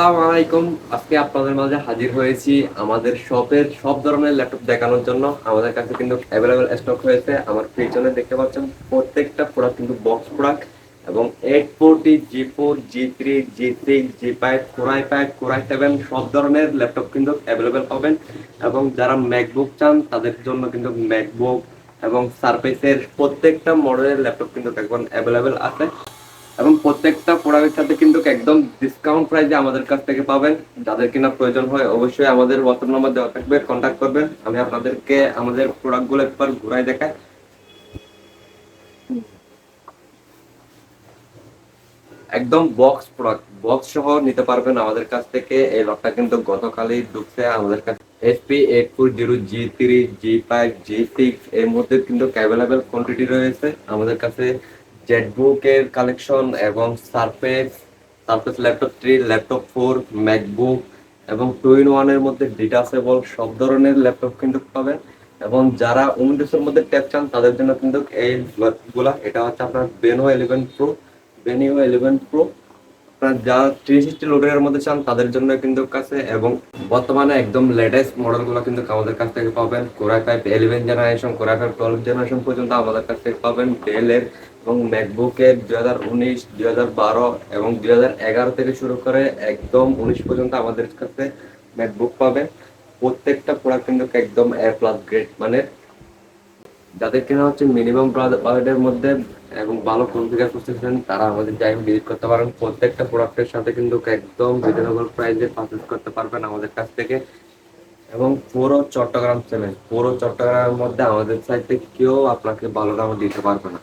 আসসালামু আলাইকুম। আজকে আপনাদের মাঝে হাজির হয়েছি আমাদের শপের সব ধরনের ল্যাপটপ দেখানোর জন্য। আমাদের কাছে কিন্তু অ্যাভেলেবেল স্টক হয়েছে। আমার পিছনে দেখতে পাচ্ছেন প্রত্যেকটা প্রোডাক্ট কিন্তু বক্স প্রোডাক্ট এবং 840, G4, G3, G6, G5, core i 7 সব ধরনের ল্যাপটপ কিন্তু অ্যাভেলেবেল পাবেন। এবং যারা ম্যাকবুক চান তাদের জন্য কিন্তু ম্যাকবুক এবং সারফেসের প্রত্যেকটা মডেলের ল্যাপটপ কিন্তু এখন অ্যাভেলেবেল আছে। এবং প্রত্যেকটা প্রোডাক্টের সাথে কিন্তু একদম ডিসকাউন্ট প্রাইসে আমাদের কাছ থেকে পাবেন। যাদের কিনা প্রয়োজন হয় অবশ্যই আমাদের হোয়াটসঅ্যাপ নাম্বার দেওয়া থাকবে, কন্ট্যাক্ট করবেন। আমি আপনাদেরকে আমাদের প্রোডাক্টগুলো একবার ঘুরাই দেখাই। একদম বক্স প্রোডাক্ট, বক্স সহ নিতে পারবেন আমাদের কাছ থেকে। এই লটটা কিন্তু গতকালই ঢুকছে আমাদের কাছে। HP 840, G3, G5, G6 এর মধ্যে কিন্তু অ্যাভেলেবেল কোয়ান্টিটি রয়েছে আমাদের কাছে। জেটবুক এর কালেকশন এবং সারফেস ল্যাপটপ 3, ল্যাপটপ 4, ম্যাকবুক এবং 2-in-1 এর মধ্যে ডিটাচেবল সব ধরনের ল্যাপটপ কিন্তু পাবেন। এবং যারা উইন্ডোজের মধ্যে ট্যাব চান তাদের জন্য কিন্তু এই গুলা, এটা হচ্ছে আপনার Venue 11 Pro। আপনার যারা 360 লোডের মধ্যে চান তাদের জন্য কিন্তু কাছে। এবং বর্তমানে একদম লেটেস্ট মডেলগুলো কিন্তু আমাদের কাছ থেকে পাবেন। কোরাই 5 11 জেনারেশন, কোরাই 5 12 জেনারেশন পর্যন্ত আমাদের কাছ থেকে পাবেন। ডেলের এবং ম্যাকবুকের 2019, 2012 এবং 2011 থেকে শুরু করে একদম 19 পর্যন্ত আমাদের কাছে ম্যাকবুক পাবেন। প্রত্যেকটা প্রোডাক্ট কিন্তু একদম A+ গ্রেড মানে। যাদের কিনা হচ্ছে মিনিমাম বাজেটের মধ্যে এবং ভালো কনফিগার করতেছেন তারা আমাদের টাইম ভিজিট করতে পারেন। প্রত্যেকটা প্রোডাক্টের সাথে কিন্তু একদম রিজনেবল প্রাইসে পারচেজ করতে পারবেন আমাদের কাছ থেকে। এবং পুরো চট্টগ্রামের মধ্যে আমাদের সাইড থেকে কেউ আপনাকে ভালো দামে দিতে পারবে না।